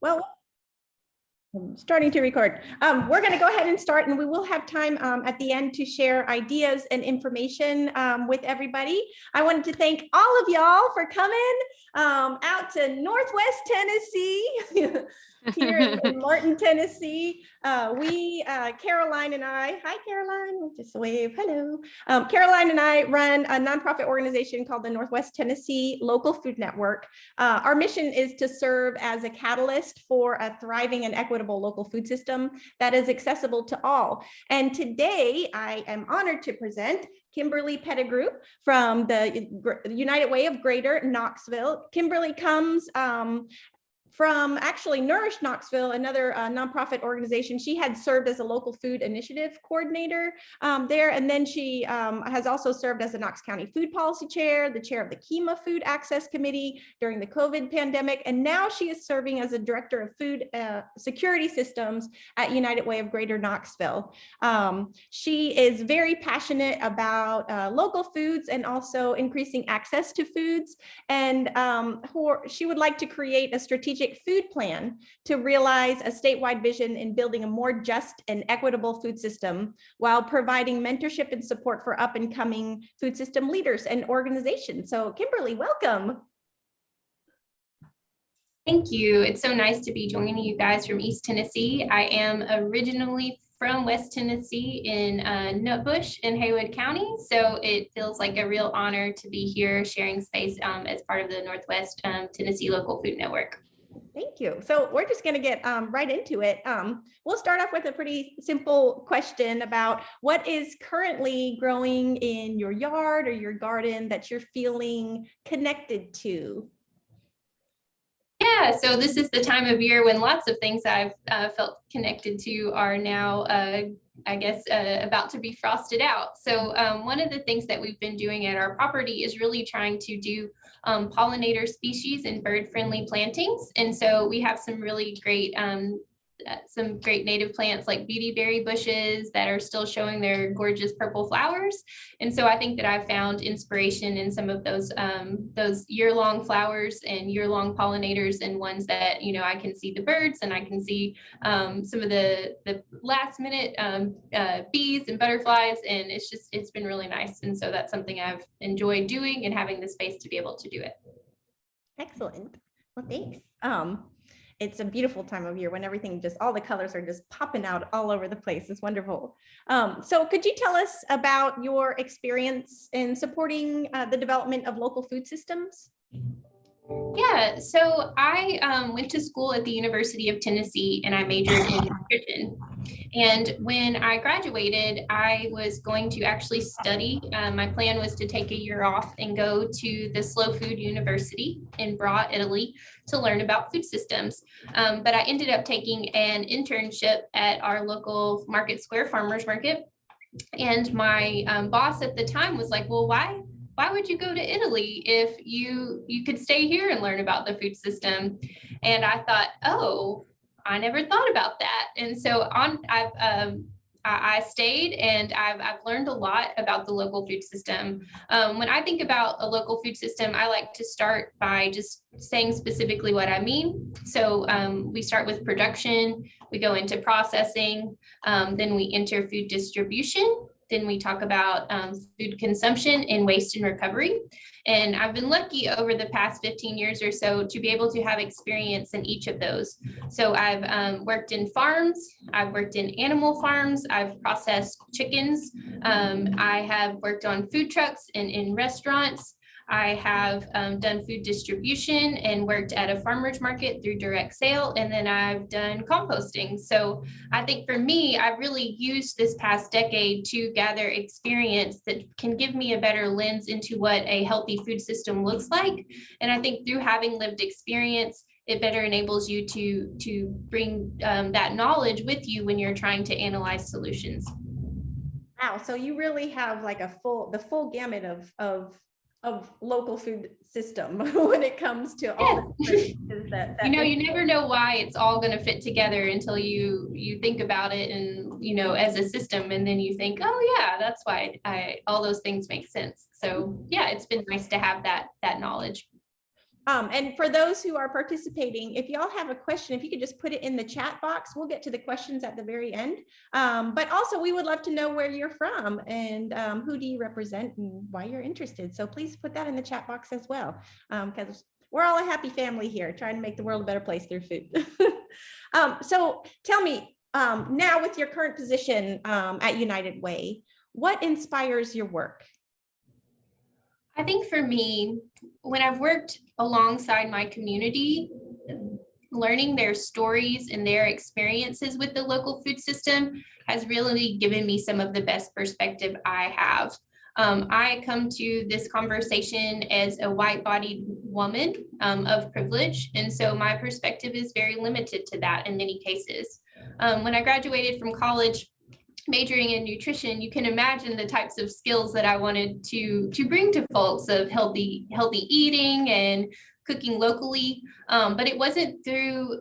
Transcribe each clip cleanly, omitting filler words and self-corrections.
Well, I'm starting to record. We're going to go ahead and start, and we will have time at the end to share ideas and information with everybody. I wanted to thank all of y'all for coming out to Northwest Tennessee. Here in Martin, Tennessee. Caroline and I, hi Caroline, just wave, hello. Caroline and I run a nonprofit organization called the Northwest Tennessee Local Food Network. Our mission is to serve as a catalyst for a thriving and equitable local food system that is accessible to all. And today I am honored to present Kimberly Pettigrew from the United Way of Greater Knoxville. Kimberly comes from actually Nourish Knoxville, another nonprofit organization. She had served as a local food initiative coordinator there. And then she has also served as the Knox County Food Policy Chair, the chair of the KEMA Food Access Committee during the COVID pandemic. And now she is serving as a director of food security systems at United Way of Greater Knoxville. She is very passionate about local foods and also increasing access to foods. And she would like to create a strategic food plan to realize a statewide vision in building a more just and equitable food system while providing mentorship and support for up and coming food system leaders and organizations. So Kimberly, welcome. Thank you. It's so nice to be joining you guys from East Tennessee. I am originally from West Tennessee in Nutbush in Haywood County. So it feels like a real honor to be here sharing space as part of the Northwest Tennessee Local Food Network. Thank you. So we're just going to get right into it. We'll start off with a pretty simple question about what is currently growing in your yard or your garden that you're feeling connected to. Yeah, so this is the time of year when lots of things I've felt connected to are now, I guess, about to be frosted out. So one of the things that we've been doing at our property is really trying to do pollinator species and bird-friendly plantings. And so we have some really great native plants like beautyberry bushes that are still showing their gorgeous purple flowers. And so I think that I've found inspiration in some of those year-long flowers and year-long pollinators, and ones that, you know, I can see the birds and I can see some of the last minute bees and butterflies, and it's been really nice. And so that's something I've enjoyed doing and having the space to be able to do it. Excellent. Well, thanks. It's a beautiful time of year when everything all the colors are just popping out all over the place. It's wonderful. So could you tell us about your experience in supporting the development of local food systems? Yeah, so I went to school at the University of Tennessee and I majored in nutrition. And when I graduated, I was going to actually study. My plan was to take a year off and go to the Slow Food University in Bra, Italy, to learn about food systems. But I ended up taking an internship at our local Market Square Farmers Market. And my boss at the time was like, well, why would you go to Italy if you could stay here and learn about the food system? And I thought, oh, I never thought about that. And so I stayed, and I've learned a lot about the local food system. When I think about a local food system, I like to start by just saying specifically what I mean. So we start with production, we go into processing, then we enter food distribution. Then we talk about food consumption and waste and recovery. And I've been lucky over the past 15 years or so to be able to have experience in each of those. So I've worked in farms, I've worked in animal farms, I've processed chickens, I have worked on food trucks and in restaurants. I have done food distribution and worked at a farmer's market through direct sale, and then I've done composting. So I think for me, I've really used this past decade to gather experience that can give me a better lens into what a healthy food system looks like. And I think through having lived experience, it better enables you to bring that knowledge with you when you're trying to analyze solutions. Wow, so you really have like the full gamut of local food system when it comes to all the pieces that you know, you never know why it's all going to fit together until you think about it, and you know, as a system, and then you think, oh yeah, that's why all those things make sense. So yeah, it's been nice to have that knowledge. And for those who are participating, if y'all have a question, if you could just put it in the chat box, we'll get to the questions at the very end. But also we would love to know where you're from and who do you represent and why you're interested. So please put that in the chat box as well, because we're all a happy family here, trying to make the world a better place through food. So tell me, now with your current position at United Way, what inspires your work? I think for me, when I've worked alongside my community, learning their stories and their experiences with the local food system has really given me some of the best perspective I have. I come to this conversation as a white-bodied woman of privilege, and so my perspective is very limited to that in many cases. When I graduated from college, majoring in nutrition, you can imagine the types of skills that I wanted to bring to folks of healthy eating and cooking locally. But it wasn't through,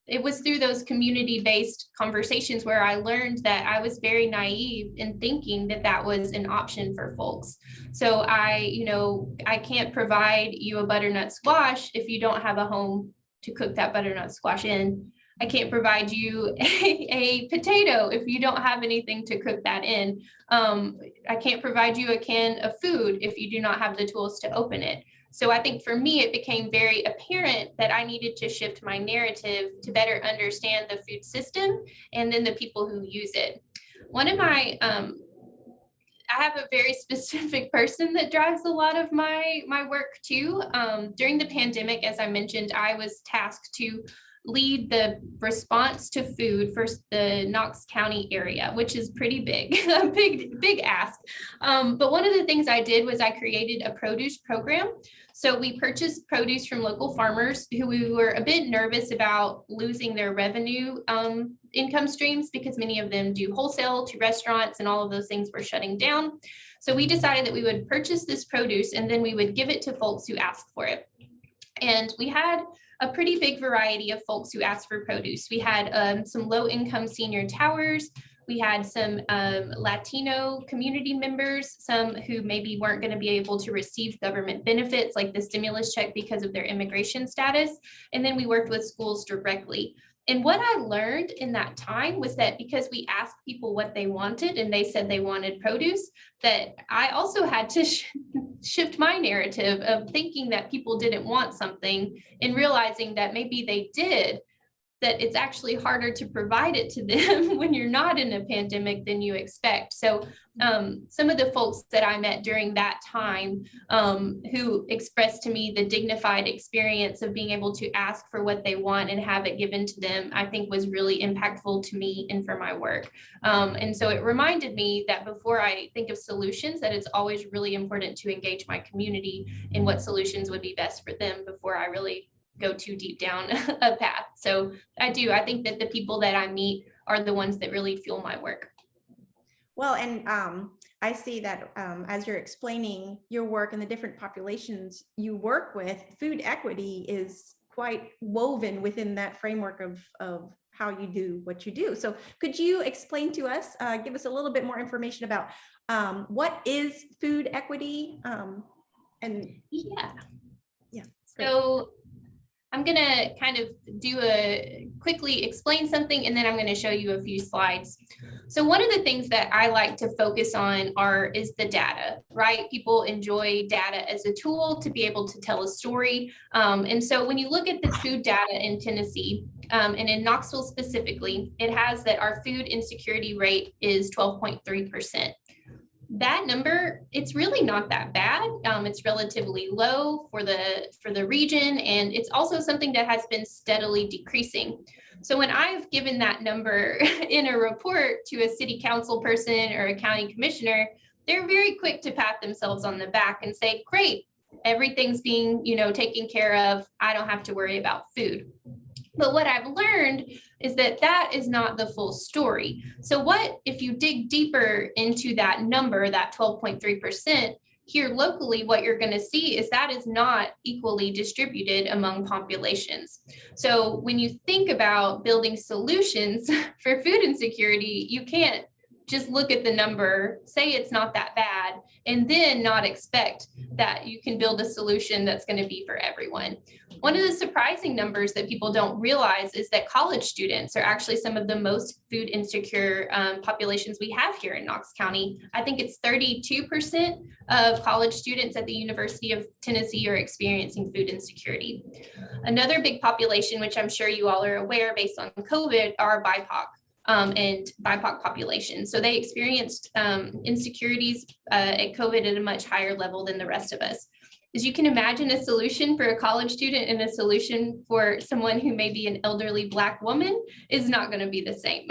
it was through those community-based conversations where I learned that I was very naive in thinking that that was an option for folks. So I can't provide you a butternut squash if you don't have a home to cook that butternut squash in. I can't provide you a potato if you don't have anything to cook that in. I can't provide you a can of food if you do not have the tools to open it. So I think for me, it became very apparent that I needed to shift my narrative to better understand the food system and then the people who use it. One of my, I have a very specific person that drives a lot of my work too. During the pandemic, as I mentioned, I was tasked to lead the response to food for the Knox County area, which is pretty big, a big ask. But one of the things I did was I created a produce program. So we purchased produce from local farmers who we were a bit nervous about losing their revenue income streams because many of them do wholesale to restaurants and all of those things were shutting down. So we decided that we would purchase this produce and then we would give it to folks who asked for it. And we had a pretty big variety of folks who asked for produce. We had some low-income senior towers. We had some Latino community members, some who maybe weren't going to be able to receive government benefits like the stimulus check because of their immigration status. And then we worked with schools directly. And what I learned in that time was that because we asked people what they wanted and they said they wanted produce, that I also had to shift my narrative of thinking that people didn't want something and realizing that maybe they did, that it's actually harder to provide it to them when you're not in a pandemic than you expect. So some of the folks that I met during that time who expressed to me the dignified experience of being able to ask for what they want and have it given to them, I think was really impactful to me and for my work. And so it reminded me that before I think of solutions, that it's always really important to engage my community in what solutions would be best for them before I really go too deep down a path. So I think that the people that I meet are the ones that really fuel my work. Well, and I see that as you're explaining your work and the different populations you work with, food equity is quite woven within that framework of how you do what you do. So could you explain to us, give us a little bit more information about what is food equity? So I'm going to kind of quickly explain something, and then I'm going to show you a few slides. So one of the things that I like to focus on is the data, right? People enjoy data as a tool to be able to tell a story. And so when you look at the food data in Tennessee, and in Knoxville specifically, it has that our food insecurity rate is 12.3%. That number, it's really not that bad. It's relatively low for the region, and it's also something that has been steadily decreasing. So when I've given that number in a report to a city council person or a county commissioner, they're very quick to pat themselves on the back and say, great, everything's being, taken care of. I don't have to worry about food. But what I've learned is that that is not the full story. So what if you dig deeper into that number, that 12.3%, here locally, what you're going to see is that is not equally distributed among populations. So when you think about building solutions for food insecurity, you can't just look at the number, say it's not that bad, and then not expect that you can build a solution that's going to be for everyone. One of the surprising numbers that people don't realize is that college students are actually some of the most food insecure populations we have here in Knox County. I think it's 32% of college students at the University of Tennessee are experiencing food insecurity. Another big population, which I'm sure you all are aware based on COVID, are BIPOC. And BIPOC population. So they experienced insecurities at COVID at a much higher level than the rest of us. As you can imagine, a solution for a college student and a solution for someone who may be an elderly Black woman is not going to be the same.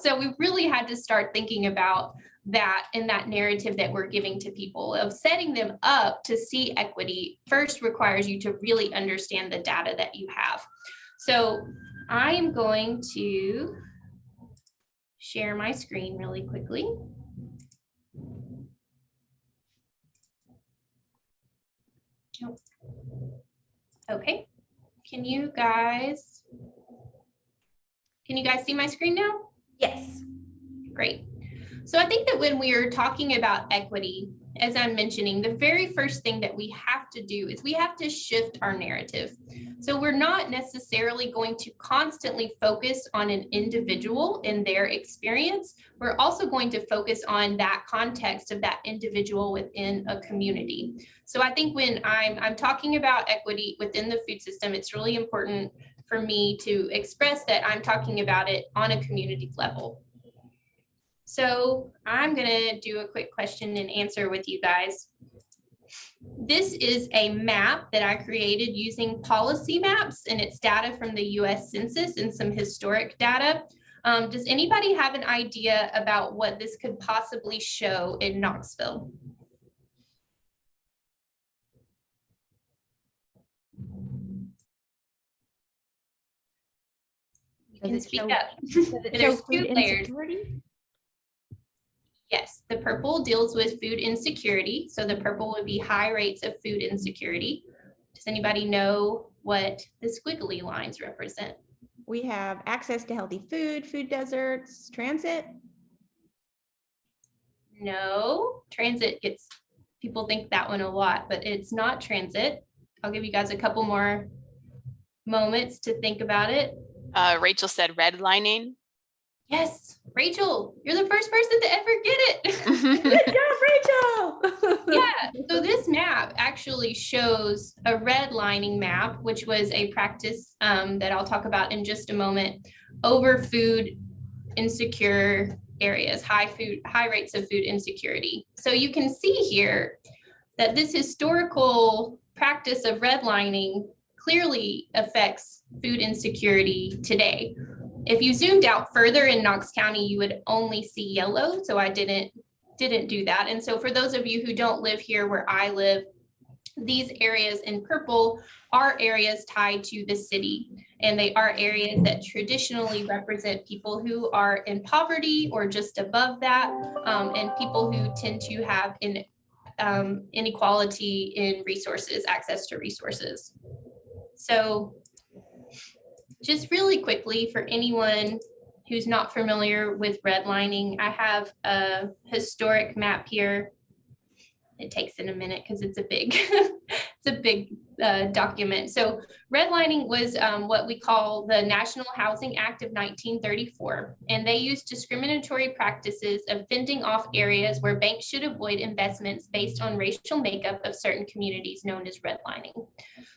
So we really had to start thinking about that and that narrative that we're giving to people of setting them up to see equity first requires you to really understand the data that you have. So I am going to share my screen really quickly. Okay, can you guys see my screen now? Yes. Great. So I think that when we are talking about equity, as I'm mentioning, the very first thing that we have to do is we have to shift our narrative. So we're not necessarily going to constantly focus on an individual and their experience. We're also going to focus on that context of that individual within a community. So I think when I'm talking about equity within the food system, it's really important for me to express that I'm talking about it on a community level. So I'm going to do a quick question and answer with you guys. This is a map that I created using policy maps, and it's data from the US Census and some historic data. Does anybody have an idea about what this could possibly show in Knoxville? You can speak up. There's two layers. Yes, the purple deals with food insecurity. So the purple would be high rates of food insecurity. Does anybody know what the squiggly lines represent? We have access to healthy food, food deserts, transit. No, transit gets, people think that one a lot, but it's not transit. I'll give you guys a couple more moments to think about it. Rachel said redlining. Yes, Rachel, you're the first person to ever get it. Good job, Rachel. Yeah, so this map actually shows a redlining map, which was a practice that I'll talk about in just a moment, over food insecure areas, high rates of food insecurity. So you can see here that this historical practice of redlining clearly affects food insecurity today. If you zoomed out further in Knox County, you would only see yellow. So I didn't do that. And so for those of you who don't live here where I live, these areas in purple are areas tied to the city. And they are areas that traditionally represent people who are in poverty or just above that, and people who tend to have inequality in resources, access to resources. So just really quickly, for anyone who's not familiar with redlining, I have a historic map here. It takes in a minute because it's a big, it's a big document. So redlining was what we call the National Housing Act of 1934, and they used discriminatory practices of fending off areas where banks should avoid investments based on racial makeup of certain communities, known as redlining.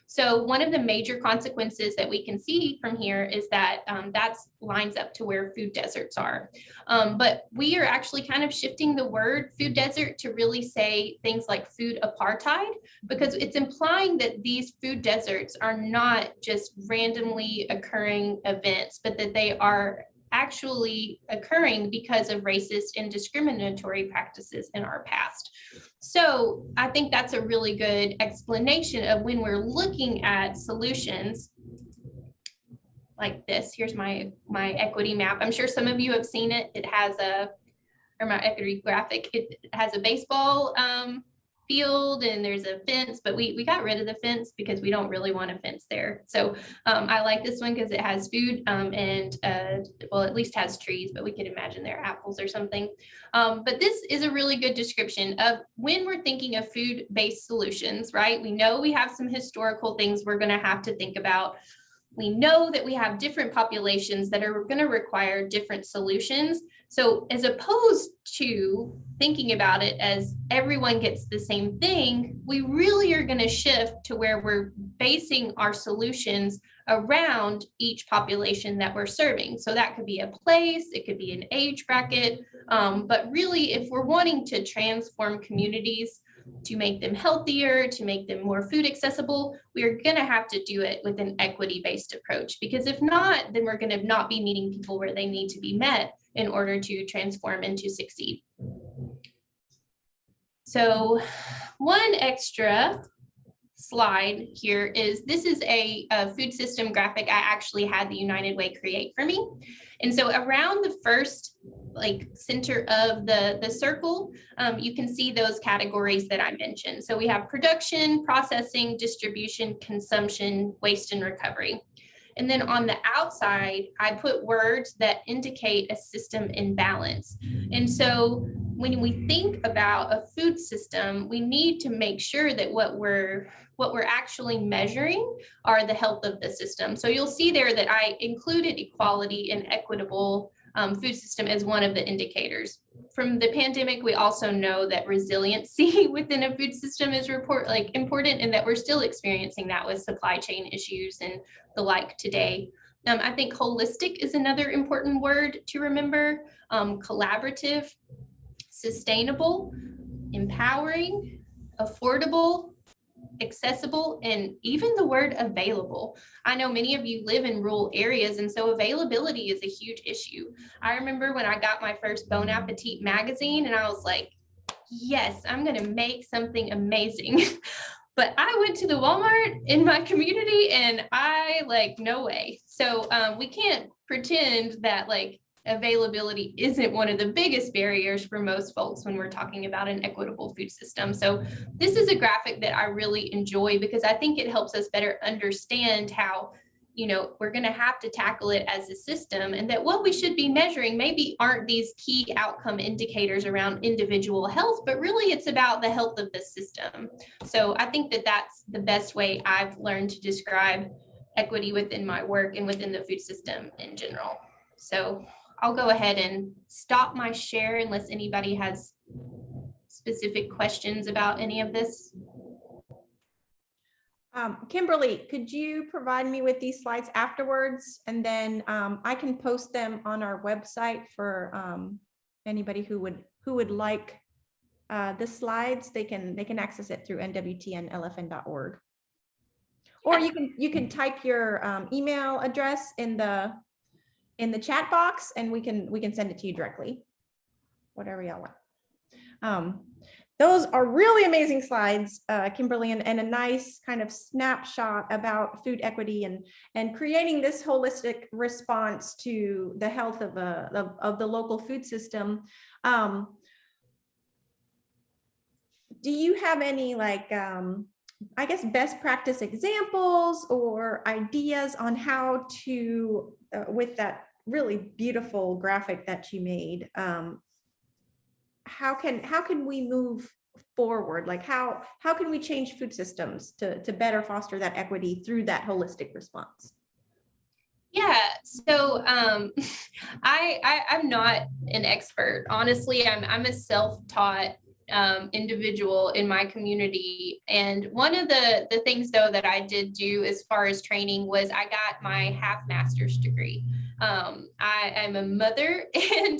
So one of the major consequences that we can see from here is that that lines up to where food deserts are. But we are actually kind of shifting the word food desert to really say things like food apartheid, because it's implying that these food deserts are not just randomly occurring events, but that they are actually occurring because of racist and discriminatory practices in our past. So I think that's a really good explanation of when we're looking at solutions like this. Here's my equity map. I'm sure some of you have seen it. It has or my equity graphic, it has a baseball field and there's a fence, but we got rid of the fence because we don't really want a fence there. So I like this one because it has food and well, at least has trees, but we could imagine they're apples or something. But this is a really good description of when we're thinking of food-based solutions, right? We know we have some historical things we're going to have to think about. We know that we have different populations that are going to require different solutions. So as opposed to thinking about it as everyone gets the same thing, we really are going to shift to where we're basing our solutions around each population that we're serving. So that could be a place, it could be an age bracket, but really if we're wanting to transform communities, to make them healthier, to make them more food accessible, we're going to have to do it with an equity-based approach, because if not, then we're going to not be meeting people where they need to be met in order to transform and to succeed. So one extra slide here is, this is a food system graphic I actually had the United Way create for me. And so around the first center of the circle, you can see those categories that I mentioned. So we have production, processing, distribution, consumption, waste, and recovery. And then on the outside, I put words that indicate a system in balance. And so when we think about a food system, we need to make sure that what we're actually measuring are the health of the system. So you'll see there that I included equality and equitable food system as one of the indicators. From the pandemic, we also know that resiliency within a food system is important, and that we're still experiencing that with supply chain issues and the like today. I think holistic is another important word to remember. Collaborative, sustainable, empowering, affordable, accessible, and even the word available. I know many of you live in rural areas, and so availability is a huge issue. I remember when I got my first Bon Appetit magazine, and I was like, yes, I'm going to make something amazing. But I went to the Walmart in my community and no way. So we can't pretend that availability isn't one of the biggest barriers for most folks when we're talking about an equitable food system. So this is a graphic that I really enjoy because I think it helps us better understand how, we're going to have to tackle it as a system, and that what we should be measuring maybe aren't these key outcome indicators around individual health, but really it's about the health of the system. So I think that that's the best way I've learned to describe equity within my work and within the food system in general. So I'll go ahead and stop my share unless anybody has specific questions about any of this. Kimberly, could you provide me with these slides afterwards, and then I can post them on our website for anybody who would like the slides. They can access it through nwtnlfn.org, or you can type your email address in the chat box, and we can send it to you directly, whatever y'all want. Those are really amazing slides, Kimberly, and a nice kind of snapshot about food equity and creating this holistic response to the health of the local food system. Do you have any I guess best practice examples or ideas on how to, with that really beautiful graphic that you made, how can we move forward? How can we change food systems to better foster that equity through that holistic response? Yeah, so I'm not an expert. Honestly, I'm a self-taught individual in my community. And one of the things though that I did do as far as training was I got my half master's degree. I am a mother and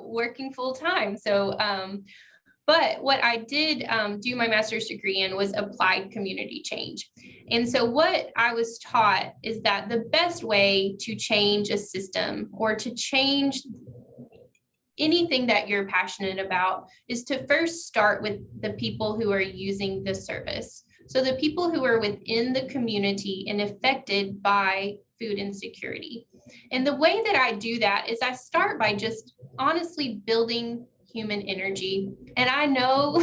working full time. So, but what I did do my master's degree in was applied community change. And so what I was taught is that the best way to change a system or to change anything that you're passionate about is to first start with the people who are using the service. So the people who are within the community and affected by food insecurity. And the way that I do that is I start by just honestly building human energy. And I know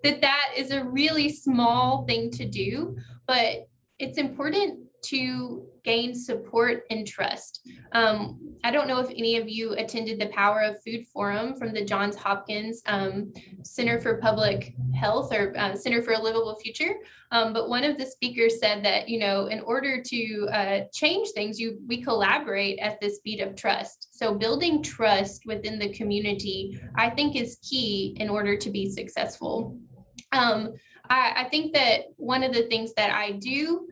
that that is a really small thing to do, but it's important to gain support and trust. I don't know if any of you attended the Power of Food Forum from the Johns Hopkins Center for Public Health or Center for a Livable Future. But one of the speakers said that, you know, in order to change things, we collaborate at the speed of trust. So building trust within the community, I think, is key in order to be successful. I think that one of the things that I do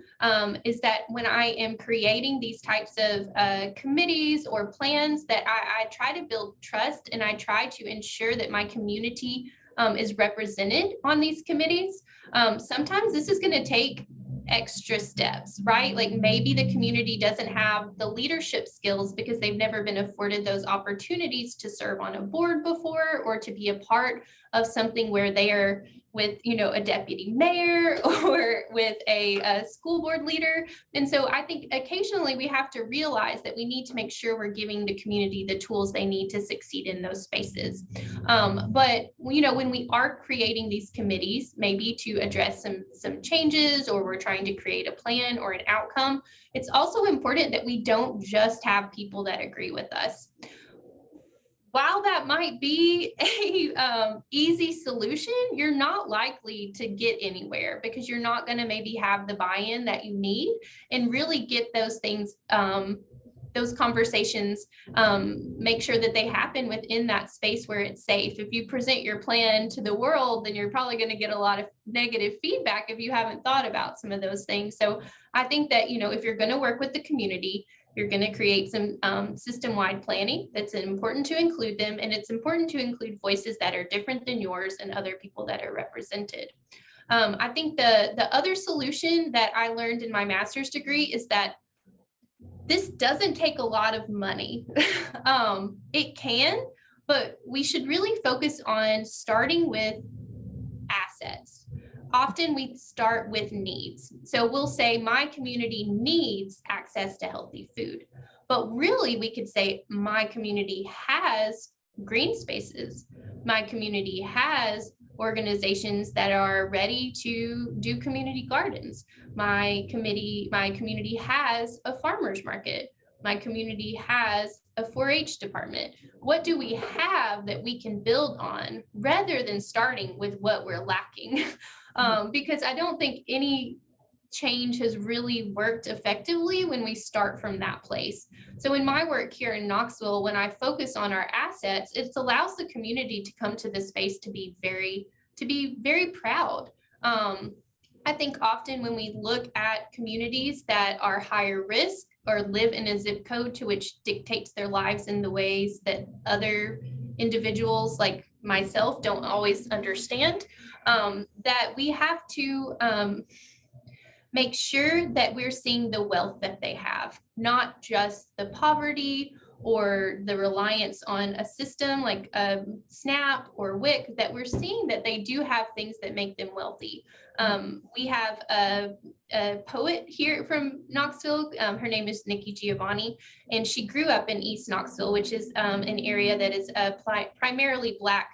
is that when I am creating these types of committees or plans, that I try to build trust, and I try to ensure that my community is represented on these committees. Sometimes this is going to take extra steps, right? Like maybe the community doesn't have the leadership skills because they've never been afforded those opportunities to serve on a board before, or to be a part of something where they are with, you know, a deputy mayor or with a school board leader. And so I think occasionally we have to realize that we need to make sure we're giving the community the tools they need to succeed in those spaces. But, you know, when we are creating these committees, maybe to address some changes, or we're trying to create a plan or an outcome, it's also important that we don't just have people that agree with us. While that might be a easy solution, you're not likely to get anywhere, because you're not going to maybe have the buy-in that you need and really get those things, those conversations, make sure that they happen within that space where it's safe. If you present your plan to the world, then you're probably going to get a lot of negative feedback if you haven't thought about some of those things. So I think that, you know, if you're going to work with the community, you're going to create some system-wide planning. That's important to include them, and it's important to include voices that are different than yours and other people that are represented. I think the other solution that I learned in my master's degree is that this doesn't take a lot of money. It can, but we should really focus on starting with assets. Often we start with needs. So we'll say my community needs access to healthy food, but really we could say my community has green spaces. My community has organizations that are ready to do community gardens. My community has a farmer's market. My community has a 4-H department. What do we have that we can build on, rather than starting with what we're lacking? Because I don't think any change has really worked effectively when we start from that place. So in my work here in Knoxville, when I focus on our assets, it allows the community to come to the space to be very proud. I think often when we look at communities that are higher risk or live in a zip code to which dictates their lives in the ways that other individuals like myself don't always understand, that we have to make sure that we're seeing the wealth that they have, not just the poverty or the reliance on a system like SNAP or WIC, that we're seeing that they do have things that make them wealthy. We have a poet here from Knoxville. Her name is Nikki Giovanni, and she grew up in East Knoxville, which is an area that is primarily Black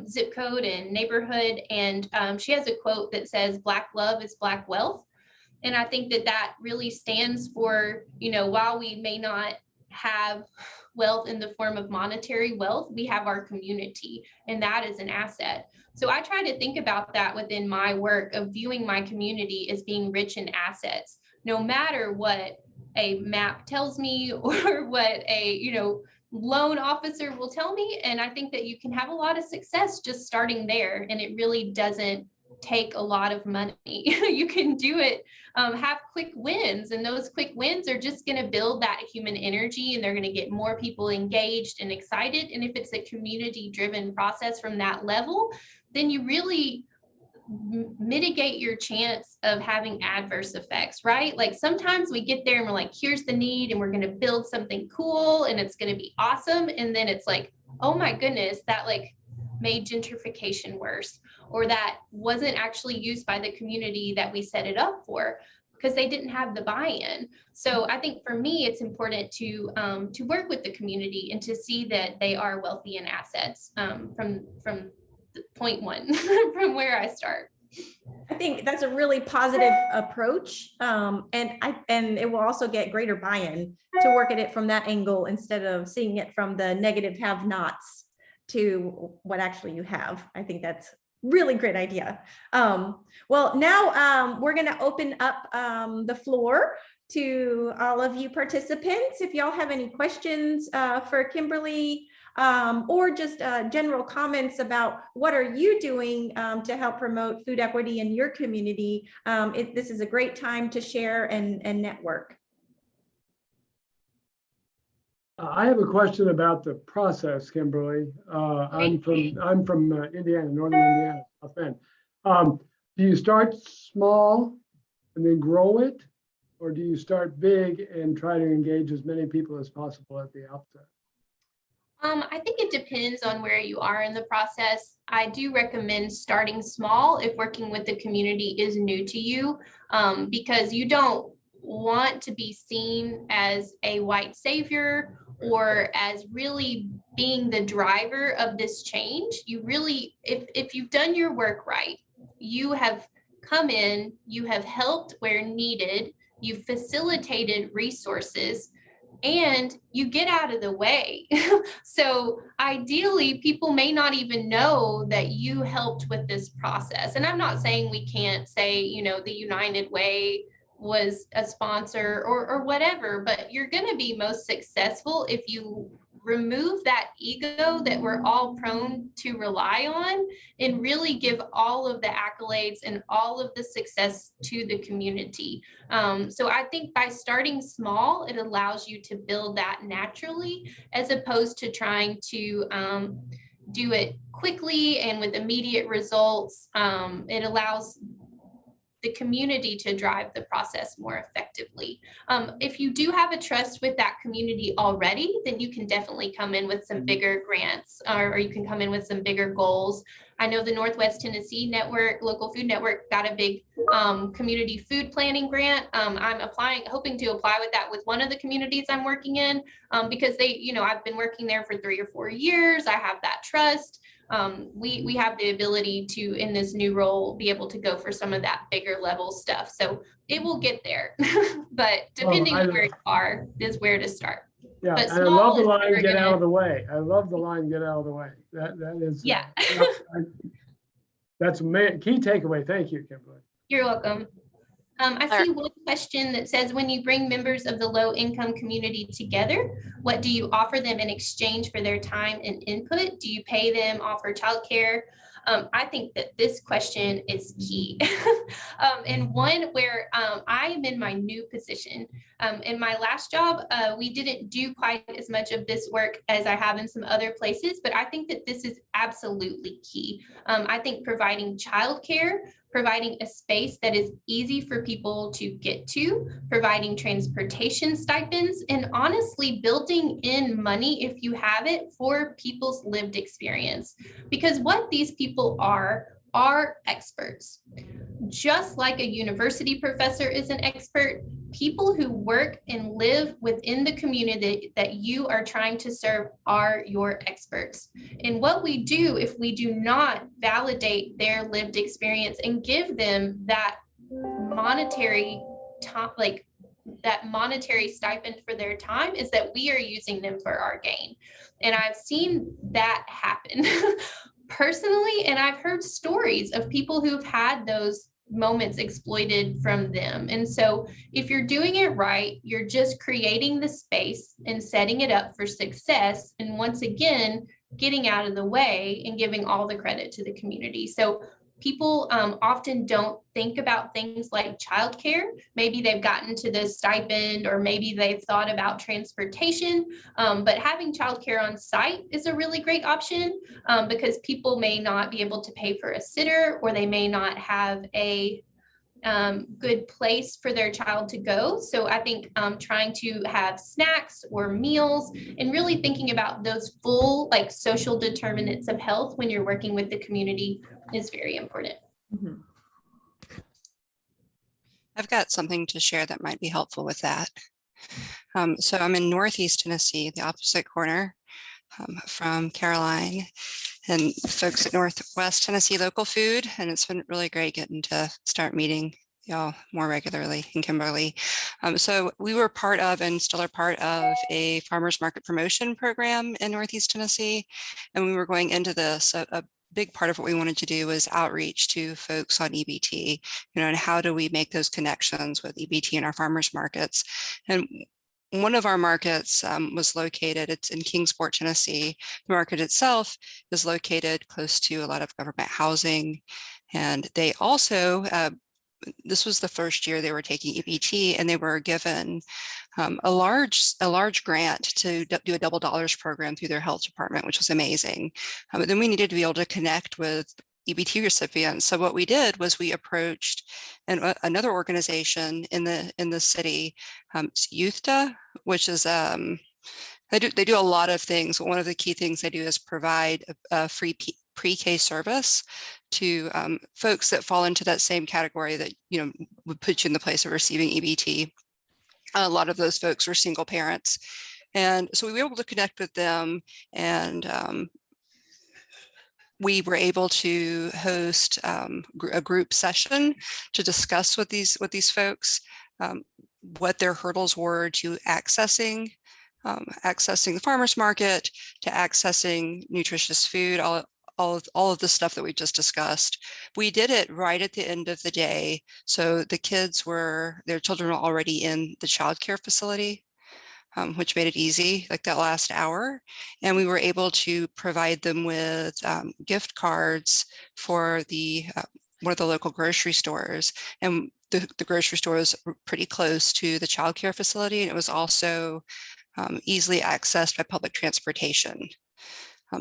zip code and neighborhood. And she has a quote that says, "Black love is Black wealth." And I think that that really stands for, you know, while we may not have wealth in the form of monetary wealth, we have our community, and that is an asset. So I try to think about that within my work of viewing my community as being rich in assets, no matter what a map tells me or what a, you know, loan officer will tell me. And I think that you can have a lot of success just starting there, and it really doesn't take a lot of money. You can do it, have quick wins, and those quick wins are just going to build that human energy, and they're going to get more people engaged and excited. And if it's a community driven process from that level, then you really mitigate your chance of having adverse effects, right? Like sometimes we get there and we're like, here's the need, and we're going to build something cool and it's going to be awesome. And then it's like, oh my goodness, that like made gentrification worse, or that wasn't actually used by the community that we set it up for. because they didn't have the buy-in. So I think for me, it's important to work with the community and to see that they are wealthy in assets from point one, from where I start. I think that's a really positive approach. And it will also get greater buy-in to work at it from that angle instead of seeing it from the negative have-nots to what actually you have. I think that's really great idea. Well, now we're going to open up the floor to all of you participants. If y'all have any questions for Kimberly, or just general comments about what are you doing to help promote food equity in your community, this is a great time to share and network. I have a question about the process, Kimberly. I'm from Indiana, northern Indiana, South Bend. Do you start small and then grow it, or do you start big and try to engage as many people as possible at the outset? I think it depends on where you are in the process. I do recommend starting small if working with the community is new to you, because you don't want to be seen as a white savior or as really being the driver of this change. You really, if you've done your work right, you have come in, you have helped where needed, you've facilitated resources, and you get out of the way. So ideally, people may not even know that you helped with this process. And I'm not saying we can't say, you know, the United Way was a sponsor or whatever, but you're going to be most successful if you remove that ego that we're all prone to rely on and really give all of the accolades and all of the success to the community. So I think by starting small, it allows you to build that naturally, as opposed to trying to do it quickly and with immediate results. It allows the community to drive the process more effectively. If you do have a trust with that community already, then you can definitely come in with some bigger grants, or you can come in with some bigger goals. I know the Northwest Tennessee Network, Local Food Network, got a big community food planning grant. I'm hoping to apply with that with one of the communities I'm working in, because they, you know, I've been working there for 3 or 4 years. I have that trust. We have the ability to, in this new role, be able to go for some of that bigger level stuff. So it will get there, but depending on where you are is where to start. Yeah, But and I love the small is line, never get out gonna- of the way. I love the line, get out of the way. That is, Yeah. That's a key takeaway. Thank you, Kimberly. You're welcome. I see one question that says, when you bring members of the low income community together, what do you offer them in exchange for their time and input? Do you pay them, offer childcare? I think that this question is key. And one where I am in my new position. In my last job, we didn't do quite as much of this work as I have in some other places, but I think that this is absolutely key. I think providing childcare, providing a space that is easy for people to get to, providing transportation stipends, and honestly building in money, if you have it, for people's lived experience. Because what these people are experts. Just like a university professor is an expert, people who work and live within the community that you are trying to serve are your experts. And what we do, if we do not validate their lived experience and give them that monetary stipend for their time, is that we are using them for our gain. And I've seen that happen personally, and I've heard stories of people who've had those moments exploited from them. And so if you're doing it right, you're just creating the space and setting it up for success. And once again, getting out of the way and giving all the credit to the community. So people often don't think about things like childcare. Maybe they've gotten to the stipend, or maybe they've thought about transportation, but having childcare on site is a really great option, because people may not be able to pay for a sitter, or they may not have a good place for their child to go. So I think trying to have snacks or meals and really thinking about those full social determinants of health when you're working with the community is very important. Mm-hmm. I've got something to share that might be helpful with that. So I'm in Northeast Tennessee, the opposite corner from Caroline and folks at Northwest Tennessee Local Food. And it's been really great getting to start meeting y'all more regularly in Kimberly. So we were part of and still are part of a farmers market promotion program in Northeast Tennessee. And we were going into this, a big part of what we wanted to do was outreach to folks on EBT, and how do we make those connections with EBT in our farmers markets. And one of our markets was located, it's in Kingsport, Tennessee. The market itself is located close to a lot of government housing. And they also, this was the first year they were taking EBT, and they were given a large grant to do a double dollars program through their health department, which was amazing. But then we needed to be able to connect with EBT recipients. So what we did was we approached another organization in the city, YouthDA, which is they do a lot of things. One of the key things they do is provide a free pre-K service to folks that fall into that same category that would put you in the place of receiving EBT. A lot of those folks were single parents, and so we were able to connect with them, and we were able to host a group session to discuss with these folks what their hurdles were to accessing the farmers market, to accessing nutritious food, all of the stuff that we just discussed. We did it right at the end of the day. So the their children were already in the childcare facility, which made it easy, like that last hour. And we were able to provide them with gift cards for one of the local grocery stores. And the grocery store was pretty close to the childcare facility. And it was also easily accessed by public transportation.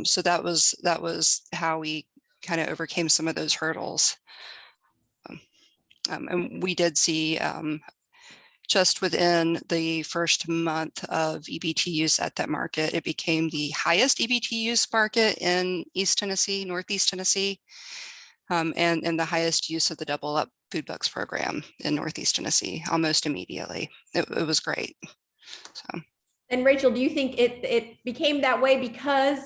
So that was how we kind of overcame some of those hurdles. And we did see just within the first month of EBT use at that market, it became the highest EBT use market in East Tennessee, Northeast Tennessee, and the highest use of the Double Up Food Bucks program in Northeast Tennessee almost immediately. It was great. So. And Rachel, do you think it became that way because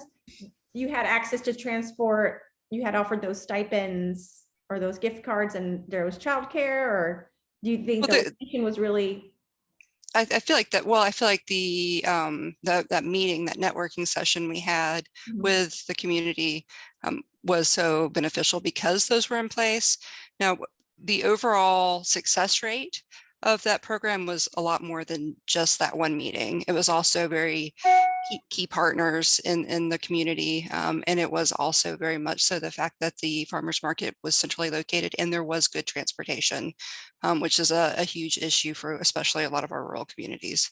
you had access to transport, you had offered those stipends or those gift cards, and there was childcare, or do you think the location was really? I feel like that. Well, I feel like that meeting, that networking session we had with the community was so beneficial because those were in place. Now, the overall success rate of that program was a lot more than just that one meeting. It was also very key partners in the community. And it was also very much so the fact that the farmers market was centrally located and there was good transportation, which is a huge issue for especially a lot of our rural communities.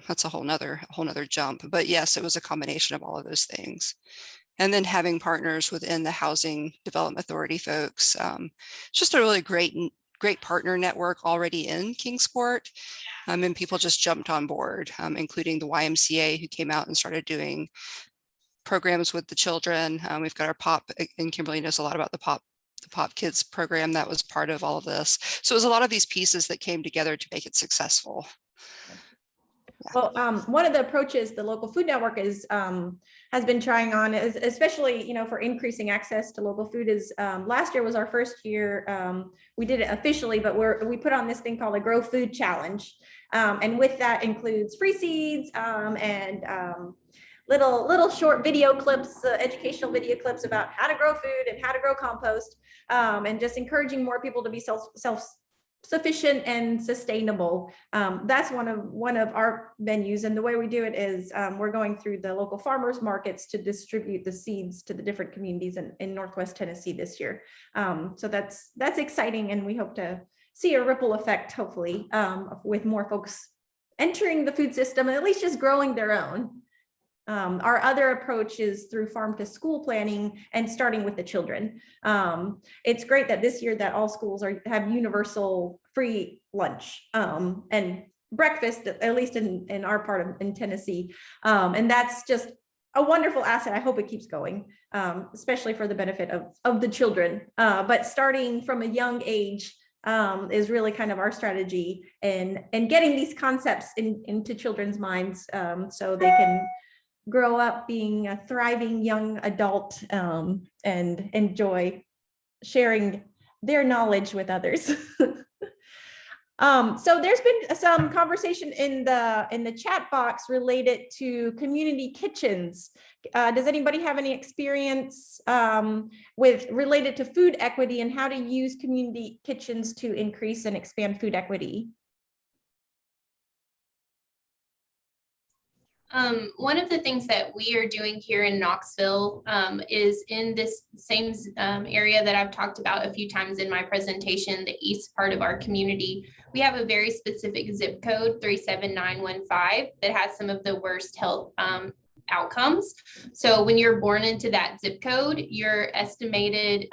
That's a whole nother jump. But yes, it was a combination of all of those things. And then having partners within the Housing Development Authority folks, just a really great partner network already in Kingsport, and people just jumped on board, including the YMCA, who came out and started doing programs with the children. We've got our POP, and Kimberly knows a lot about the POP Kids program that was part of all of this. So it was a lot of these pieces that came together to make it successful. Well, one of the approaches the local food network has been trying on is, especially for increasing access to local food, is last year was our first year. We did it officially, but we put on this thing called a Grow Food Challenge, and with that includes free seeds and little short video clips, educational video clips about how to grow food and how to grow compost, and just encouraging more people to be self-sufficient and sustainable. That's one of our venues, and the way we do it is we're going through the local farmers markets to distribute the seeds to the different communities in Northwest Tennessee this year. So that's exciting, and we hope to see a ripple effect, hopefully, with more folks entering the food system and at least just growing their own. Our other approach is through farm to school planning and starting with the children. It's great that this year that all schools have universal free lunch and breakfast, at least in our part in Tennessee. And that's just a wonderful asset. I hope it keeps going, especially for the benefit of the children. But starting from a young age, is really kind of our strategy and getting these concepts into children's minds so they can grow up being a thriving young adult and enjoy sharing their knowledge with others. So there's been some conversation in the chat box related to community kitchens. Does anybody have any experience related to food equity and how to use community kitchens to increase and expand food equity? One of the things that we are doing here in Knoxville is in this same area that I've talked about a few times in my presentation, the east part of our community. We have a very specific zip code, 37915, that has some of the worst health outcomes. So when you're born into that zip code, your estimated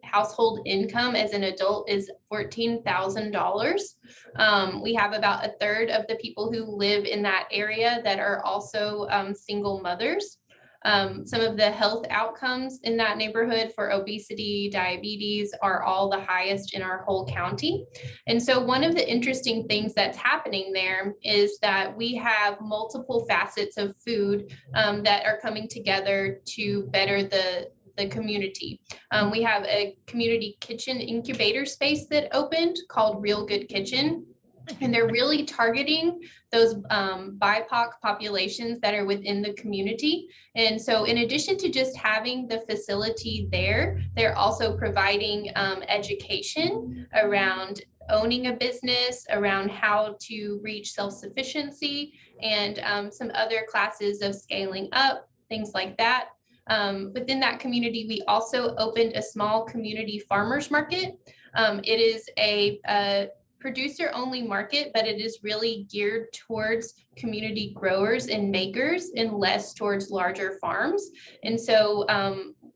household income as an adult is $14,000. We have about a third of the people who live in that area that are also single mothers. Some of the health outcomes in that neighborhood for obesity, diabetes are all the highest in our whole county. And so one of the interesting things that's happening there is that we have multiple facets of food that are coming together to better the community. We have a community kitchen incubator space that opened called Real Good Kitchen. And they're really targeting those BIPOC populations that are within the community. And so in addition to just having the facility there, they're also providing education around owning a business, around how to reach self-sufficiency, and some other classes of scaling up, things like that. Within that community, we also opened a small community farmers market. It is a producer-only market, but it is really geared towards community growers and makers and less towards larger farms. And so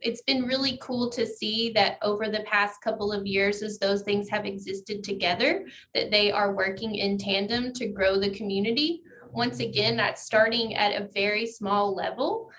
it's been really cool to see that over the past couple of years, as those things have existed together, that they are working in tandem to grow the community. Once again, that's starting at a very small level.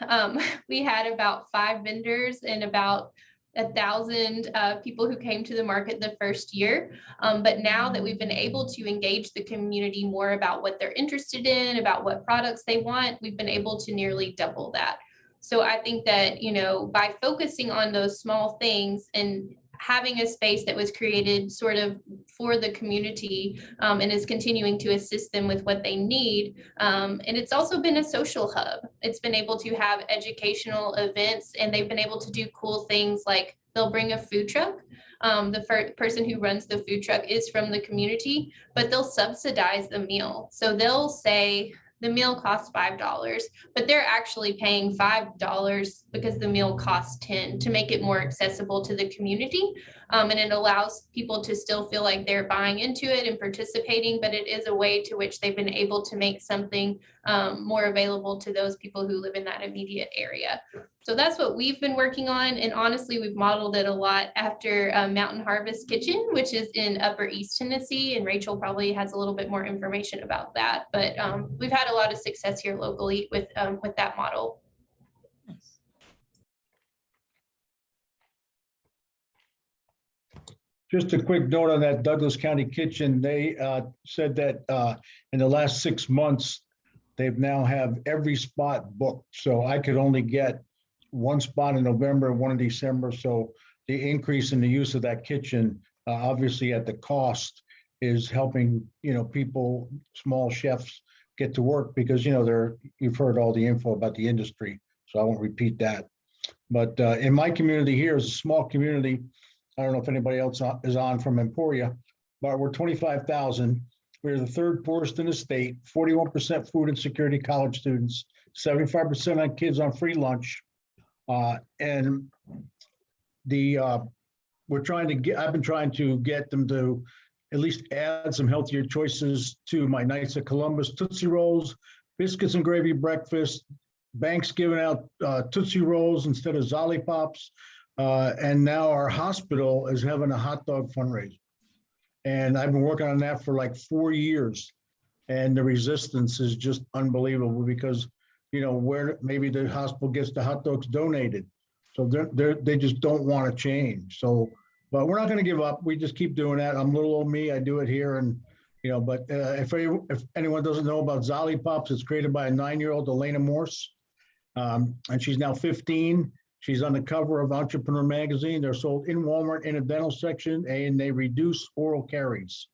We had about 5 vendors and about 1,000 people who came to the market the first year. But now that we've been able to engage the community more about what they're interested in, about what products they want, we've been able to nearly double that. So I think that, you know, by focusing on those small things and having a space that was created sort of for the community and is continuing to assist them with what they need. And it's also been a social hub. It's been able to have educational events, and they've been able to do cool things like they'll bring a food truck. The person who runs the food truck is from the community, but they'll subsidize the meal. So they'll say, the meal costs $5, but they're actually paying $5 because the meal costs $10 to make it more accessible to the community. And it allows people to still feel like they're buying into it and participating, but it is a way to which they've been able to make something more available to those people who live in that immediate area. So that's what we've been working on. And honestly, we've modeled it a lot after Mountain Harvest Kitchen, which is in Upper East Tennessee. And Rachel probably has a little bit more information about that. But we've had a lot of success here locally with that model. Just a quick note on that Douglas County Kitchen. They said that in the last 6 months, they've now have every spot booked. So I could only get 1 spot in November and 1 in December. So the increase in the use of that kitchen, obviously at the cost, is helping, you know, people, small chefs get to work because, you know, you've heard all the info about the industry. So I won't repeat that. But in my community here is a small community. I don't know if anybody else is on from Emporia, but we're 25,000. We're the 3rd poorest in the state, 41% food insecurity college students, 75% on kids on free lunch. And we're trying to get, I've been trying to get them to at least add some healthier choices to my Knights of Columbus Tootsie Rolls, biscuits and gravy breakfast, banks giving out Tootsie Rolls instead of Zollipops. And now our hospital is having a hot dog fundraiser. And I've been working on that for like 4 years. And the resistance is just unbelievable because, you know, where maybe the hospital gets the hot dogs donated. So they just don't want to change. So But we're not going to give up. We just keep doing that. I'm little old me. I do it here, and but if anyone doesn't know about Zolly Pops, it's created by a 9-year-old Elena Morse, and she's now 15. She's on the cover of Entrepreneur Magazine. They're sold in Walmart in a dental section, and they reduce oral caries.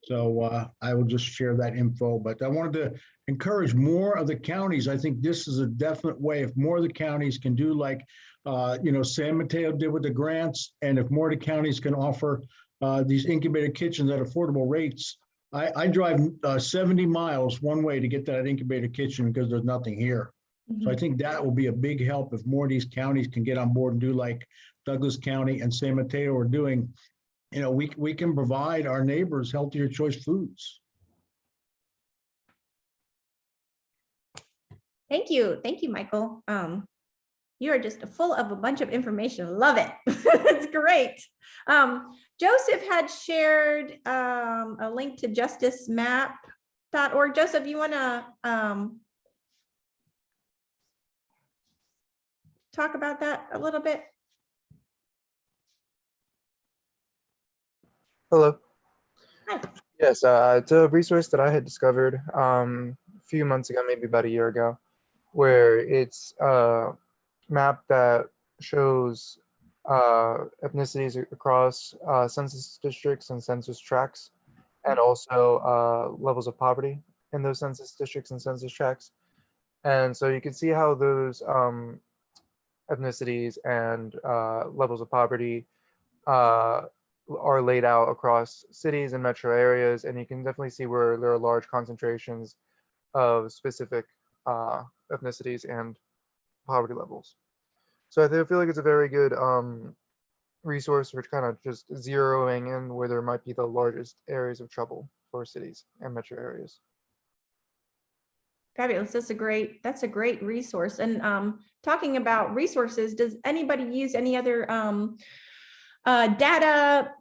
So I will just share that info. But I wanted to encourage more of the counties. I think this is a definite way. If more of the counties can do like San Mateo did with the grants, and if more of the counties can offer these incubator kitchens at affordable rates. I drive 70 miles one way to get to that incubator kitchen because there's nothing here. So I think that will be a big help if more of these counties can get on board and do like Douglas County and San Mateo are doing. We can provide our neighbors healthier choice foods. Thank you, Michael. You are just full of a bunch of information. Love it. It's great. Joseph had shared a link to justicemap.org. Joseph, you want to talk about that a little bit? Hello. Hi. Yes, it's a resource that I had discovered a few months ago, maybe about a year ago, where it's a map that shows ethnicities across census districts and census tracts, and also levels of poverty in those census districts and census tracts. And so you can see how those ethnicities and levels of poverty are laid out across cities and metro areas, and you can definitely see where there are large concentrations of specific ethnicities and poverty levels. So I feel like it's a very good resource for kind of just zeroing in where there might be the largest areas of trouble for cities and metro areas. Fabulous. That's a great resource. And talking about resources, does anybody use any other data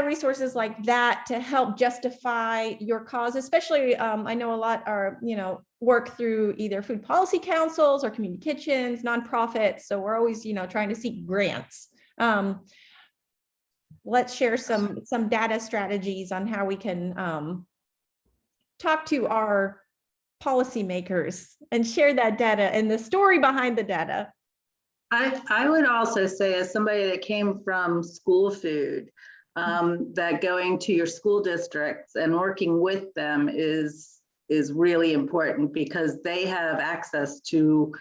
resources like that to help justify your cause? Especially, I know a lot are, work through either food policy councils or community kitchens, nonprofits. So we're always, trying to seek grants. Let's share some data strategies on how we can talk to our policymakers and share that data and the story behind the data. I would also say, as somebody that came from school food, that going to your school districts and working with them is really important, because they have access to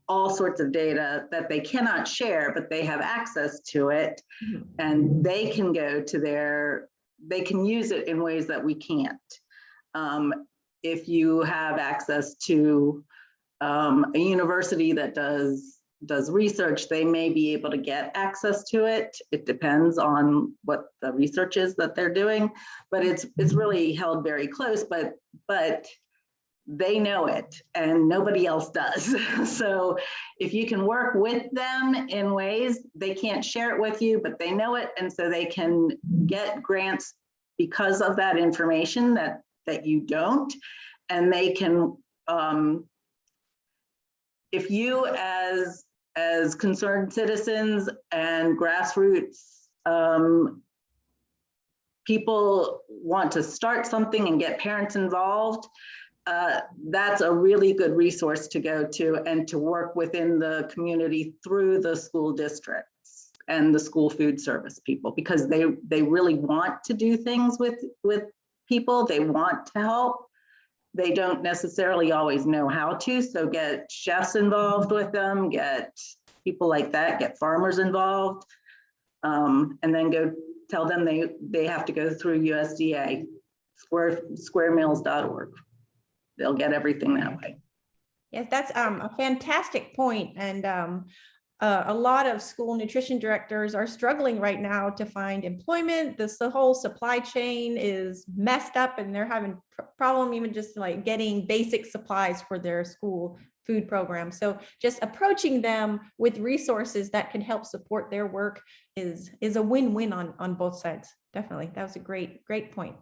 all sorts of data that they cannot share, but they have access to it, and they can go to they can use it in ways that we can't. If you have access to a university that does research, they may be able to get access to it. It depends on what the research is that they're doing, but it's really held very close, but they know it and nobody else does. So if you can work with them in ways, they can't share it with you, but they know it, and so they can get grants because of that information that you don't. And they can, if you as concerned citizens and grassroots people want to start something and get parents involved, that's a really good resource to go to and to work within the community through the school districts and the school food service people, because they really want to do things with people. They want to help. They don't necessarily always know how to, so get chefs involved with them, get people like that, get farmers involved, and then go tell them they have to go through USDA, squaremeals.org. They'll get everything that way. Yes, that's a fantastic point. And a lot of school nutrition directors are struggling right now to find employment. The whole supply chain is messed up, and they're having problem even just like getting basic supplies for their school food program. So just approaching them with resources that can help support their work is a win-win on both sides. Definitely. That was a great point.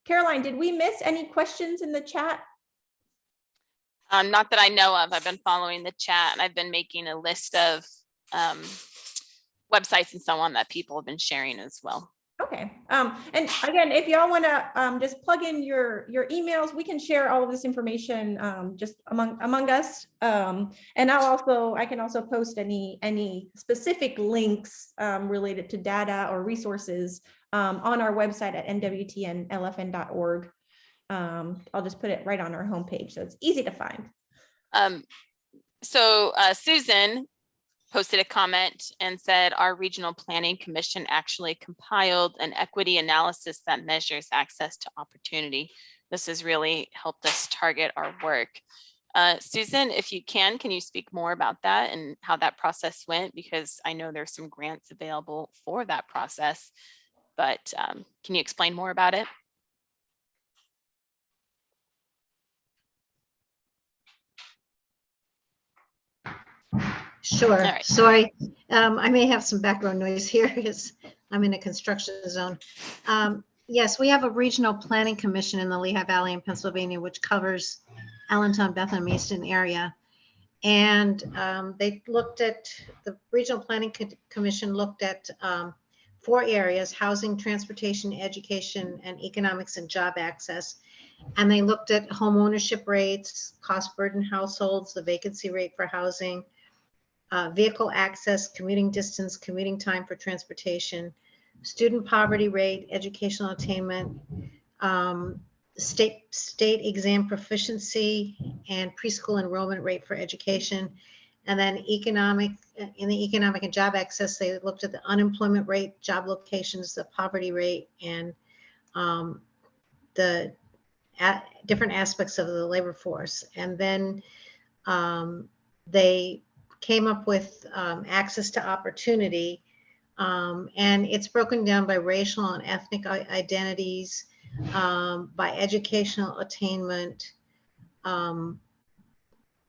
Caroline, did we miss any questions in the chat? Not that I know of. I've been following the chat, and I've been making a list of websites and so on that people have been sharing as well. Okay. And again, if y'all want to just plug in your emails, we can share all of this information just among us. And I can also post any specific links related to data or resources on our website at nwtnlfn.org. I'll just put it right on our homepage, so it's easy to find. So Susan posted a comment and said our regional planning commission actually compiled an equity analysis that measures access to opportunity. This has really helped us target our work. Susan, if you can you speak more about that and how that process went? Because I know there's some grants available for that process, but can you explain more about it? Sure. right. Sorry. I may have some background noise here because I'm in a construction zone. Yes, we have a regional planning commission in the Lehigh Valley in Pennsylvania, which covers Allentown, Bethlehem, Easton area. And they looked at, the regional planning commission looked at 4 areas: housing, transportation, education, and economics and job access. And they looked at home ownership rates, cost burden households, the vacancy rate for housing, vehicle access, commuting distance, commuting time for transportation, student poverty rate, educational attainment, state exam proficiency, and preschool enrollment rate for education. And then in the economic and job access, they looked at the unemployment rate, job locations, the poverty rate, and the different aspects of the labor force. And then they came up with access to opportunity, and it's broken down by racial and ethnic identities, by educational attainment, and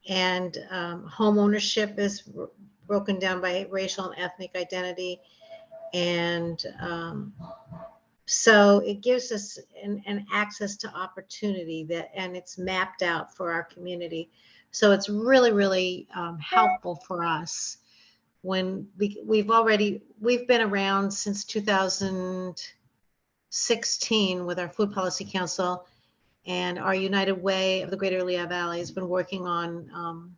home ownership is broken down by racial and ethnic identity. And so it gives us an access to opportunity and it's mapped out for our community. So it's really, really helpful for us when we've been around since 2016 with our Food Policy Council, and our United Way of the Greater Lehigh Valley has been working on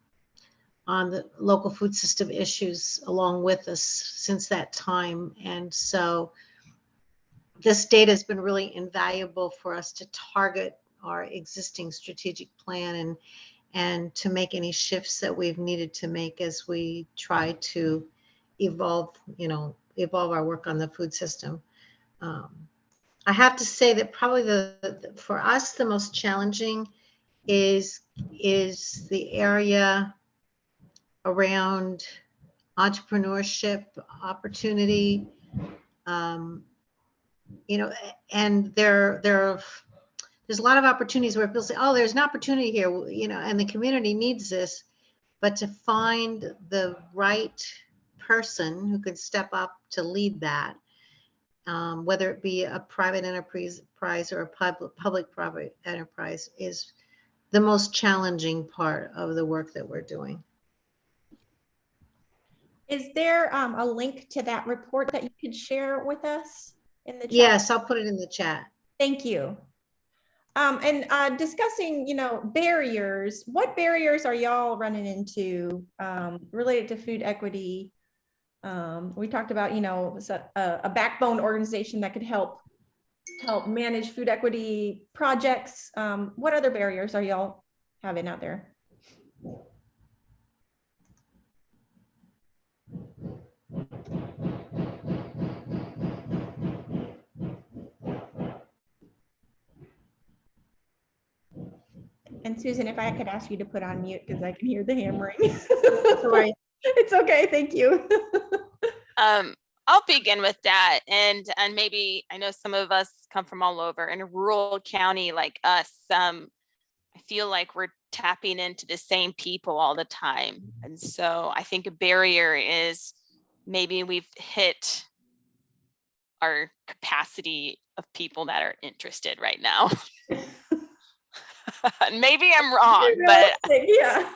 the local food system issues along with us since that time. And so this data has been really invaluable for us to target our existing strategic plan and to make any shifts that we've needed to make as we try to evolve our work on the food system. I have to say that probably for us, the most challenging is the area around entrepreneurship opportunity. And there's a lot of opportunities where people say, oh, there's an opportunity here, and the community needs this, but to find the right person who could step up to lead that, whether it be a private enterprise or a public-private enterprise, is the most challenging part of the work that we're doing. Is there a link to that report that you could share with us in the chat? Yes, I'll put it in the chat. Thank you. And discussing, barriers, what barriers are y'all running into related to food equity? We talked about, a backbone organization that could help manage food equity projects. What other barriers are y'all having out there? And Susan, if I could ask you to put on mute because I can hear the hammering. Sorry. It's okay, thank you. I'll begin with that. And maybe I know some of us come from all over. In a rural county like us, I feel like we're tapping into the same people all the time. And so I think a barrier is maybe we've hit our capacity of people that are interested right now. Maybe I'm wrong, but yeah.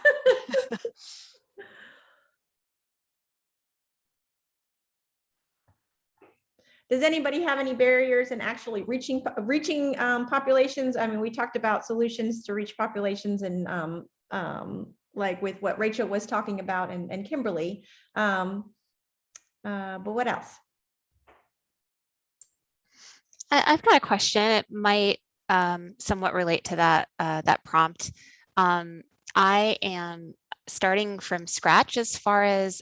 Does anybody have any barriers in actually reaching populations? I mean, we talked about solutions to reach populations and like with what Rachel was talking about and Kimberly. But what else? I've got a question. It might somewhat relate to that prompt. I am starting from scratch as far as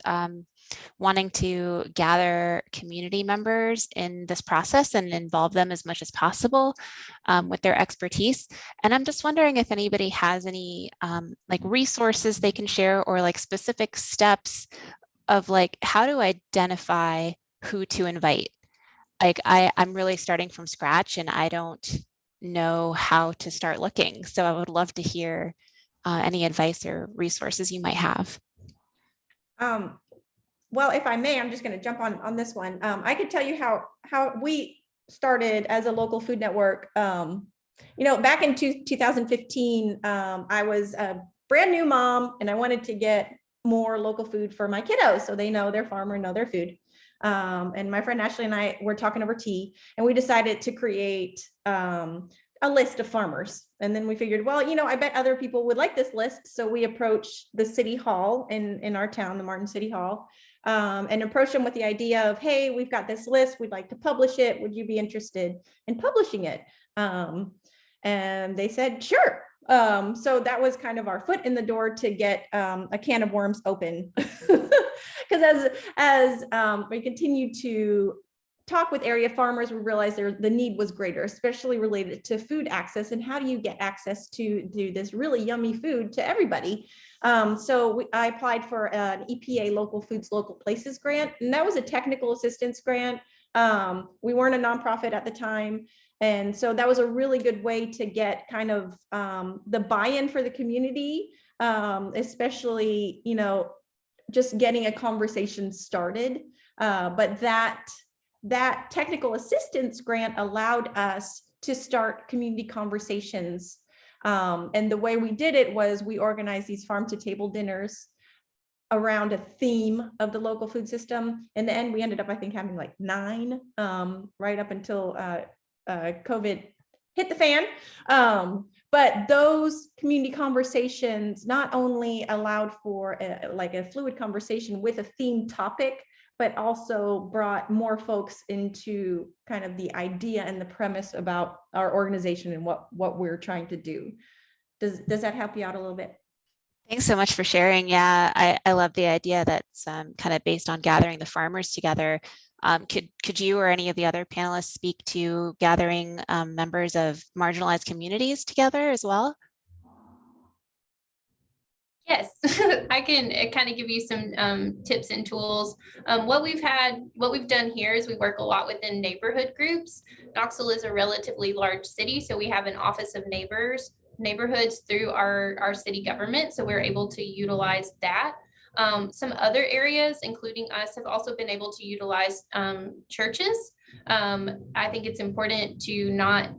wanting to gather community members in this process and involve them as much as possible with their expertise. And I'm just wondering if anybody has any like resources they can share, or like specific steps of like how to identify who to invite. Like I'm really starting from scratch and I don't know how to start looking. So I would love to hear any advice or resources you might have. Well, if I may, I'm just going to jump on this one. I could tell you how we started as a local food network. Back in 2015, I was a brand new mom and I wanted to get more local food for my kiddos so they know their farmer, know their food. And my friend Ashley and I were talking over tea, and we decided to create a list of farmers. And then we figured, well, I bet other people would like this list. So we approached the city hall in our town, the Martin City Hall, and approached them with the idea of, hey, we've got this list. We'd like to publish it. Would you be interested in publishing it? And they said, sure. So that was kind of our foot in the door to get a can of worms open. Because as we continue to talk with area farmers, we realized the need was greater, especially related to food access and how do you get access to this really yummy food to everybody. So I applied for an EPA Local Foods, Local Places grant, and that was a technical assistance grant. We weren't a nonprofit at the time. And so that was a really good way to get kind of the buy-in for the community, especially, just getting a conversation started. But that technical assistance grant allowed us to start community conversations. And the way we did it was we organized these farm to table dinners around a theme of the local food system. In the end, we ended up, I think, having like 9 right up until COVID hit the fan. But those community conversations not only allowed for a fluid conversation with a themed topic, but also brought more folks into kind of the idea and the premise about our organization and what we're trying to do. Does that help you out a little bit? Thanks so much for sharing. Yeah, I love the idea that's kind of based on gathering the farmers together. Could you or any of the other panelists speak to gathering members of marginalized communities together as well? Yes, I can kind of give you some tips and tools. What we've done here is we work a lot within neighborhood groups. Knoxville is a relatively large city, so we have an office of neighborhoods through our city government, so we're able to utilize that. Some other areas, including us, have also been able to utilize churches. I think it's important to not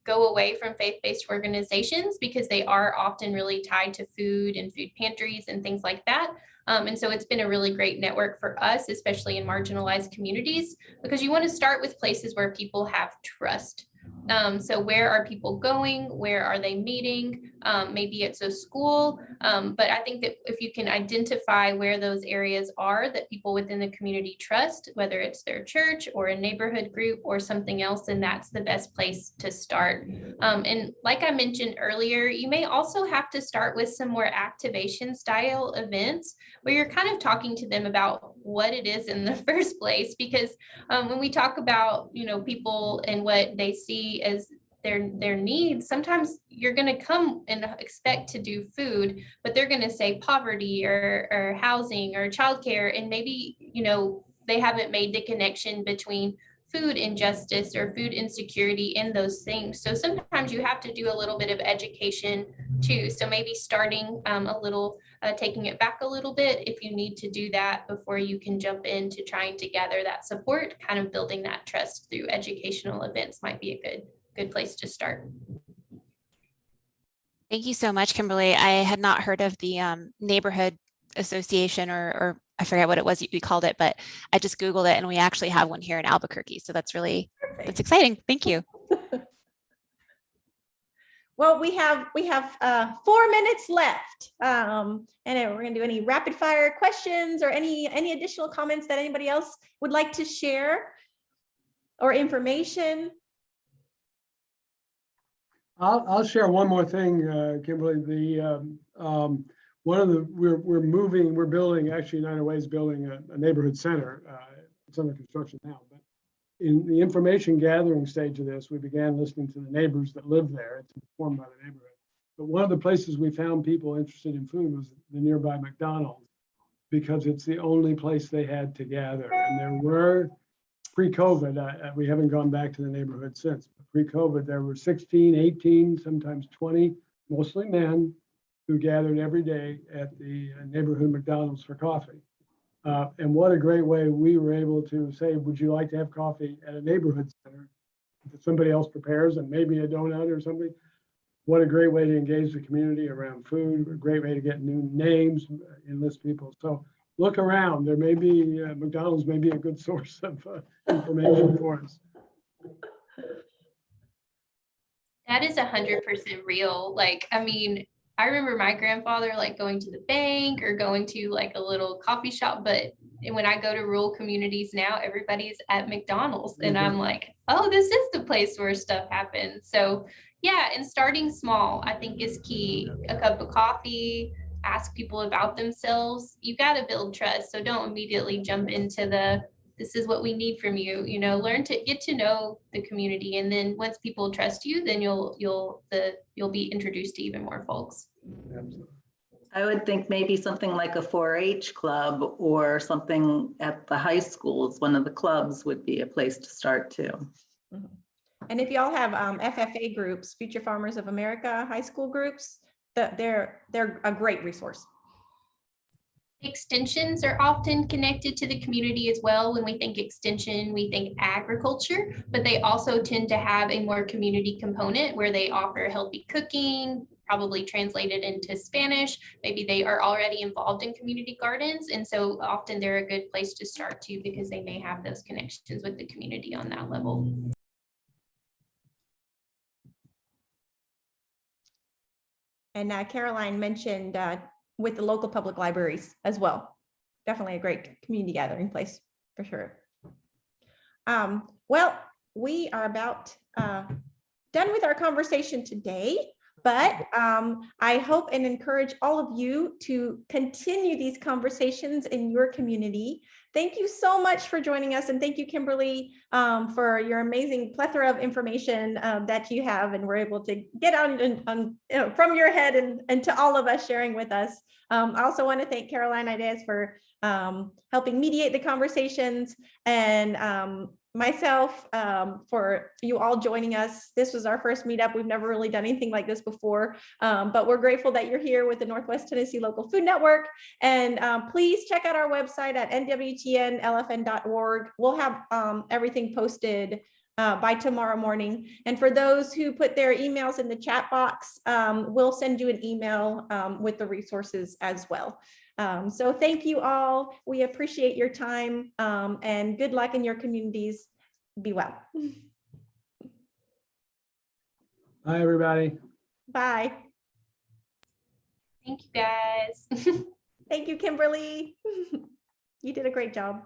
go away from faith-based organizations because they are often really tied to food and food pantries and things like that. And so it's been a really great network for us, especially in marginalized communities, because you want to start with places where people have trust. So where are people going? Where are they meeting? Maybe it's a school, but I think that if you can identify where those areas are that people within the community trust, whether it's their church or a neighborhood group or something else, then that's the best place to start. And like I mentioned earlier, you may also have to start with some more activation style events where you're kind of talking to them about what it is in the first place, because when we talk about, people and what they see as their needs, sometimes you're going to come and expect to do food, but they're going to say poverty or housing or childcare, and maybe they haven't made the connection between food injustice or food insecurity in those things. So sometimes you have to do a little bit of education too. So maybe starting a little, taking it back a little bit if you need to do that before you can jump into trying to gather that support. Kind of building that trust through educational events might be a good place to start. Thank you so much, Kimberly. I had not heard of the neighborhood association or I forget what it was you called it, but I just Googled it and we actually have one here in Albuquerque. So that's exciting. Thank you. Well, we have 4 minutes left. And we're going to do any rapid fire questions or any additional comments that anybody else would like to share or information. I'll share one more thing, Kimberly. We're building, actually United Way is building a neighborhood center. It's under construction now, but in the information gathering stage of this, we began listening to the neighbors that live there. It's informed by the neighborhood. But one of the places we found people interested in food was the nearby McDonald's, because it's the only place they had to gather. And there were, pre-COVID, we haven't gone back to the neighborhood since. Pre-COVID, there were 16, 18, sometimes 20, mostly men, who gathered every day at the neighborhood McDonald's for coffee. And what a great way we were able to say, would you like to have coffee at a neighborhood center that somebody else prepares and maybe a donut or something? What a great way to engage the community around food, a great way to get new names, enlist people. So look around, there may be, McDonald's may be a good source of information for us. That is 100% real. Like, I mean, I remember my grandfather like going to the bank or going to like a little coffee shop, but when I go to rural communities now, everybody's at McDonald's and I'm like, oh, this is the place where stuff happens. So yeah, and starting small, I think is key. A cup of coffee, ask people about themselves. You got to build trust. So don't immediately jump into this is what we need from you, learn to get to know the community. And then once people trust you, then you'll be introduced to even more folks. Absolutely. I would think maybe something like a 4-H club or something at the high schools, one of the clubs would be a place to start too. Mm-hmm. And if y'all have FFA groups, Future Farmers of America high school groups, they're a great resource. Extensions are often connected to the community as well. When we think extension, we think agriculture, but they also tend to have a more community component where they offer healthy cooking, probably translated into Spanish. Maybe they are already involved in community gardens. And so often they're a good place to start too, because they may have those connections with the community on that level. And Caroline mentioned with the local public libraries as well. Definitely a great community gathering place for sure. Well, we are about done with our conversation today, but I hope and encourage all of you to continue these conversations in your community. Thank you so much for joining us. And thank you, Kimberly, for your amazing plethora of information that you have and we're able to get out from your head and to all of us sharing with us. I also want to thank Caroline Ideas for helping mediate the conversations and myself for you all joining us. This was our first meetup. We've never really done anything like this before, but we're grateful that you're here with the Northwest Tennessee Local Food Network. And please check out our website at nwtnlfn.org. We'll have everything posted by tomorrow morning. And for those who put their emails in the chat box, we'll send you an email with the resources as well. So thank you all. We appreciate your time and good luck in your communities. Be well. Bye, everybody. Bye. Thank you, guys. Thank you, Kimberly. You did a great job.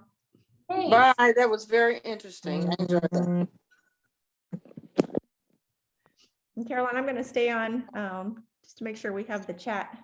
Thanks. Bye. That was very interesting. I enjoyed that. And Caroline, I'm going to stay on just to make sure we have the chat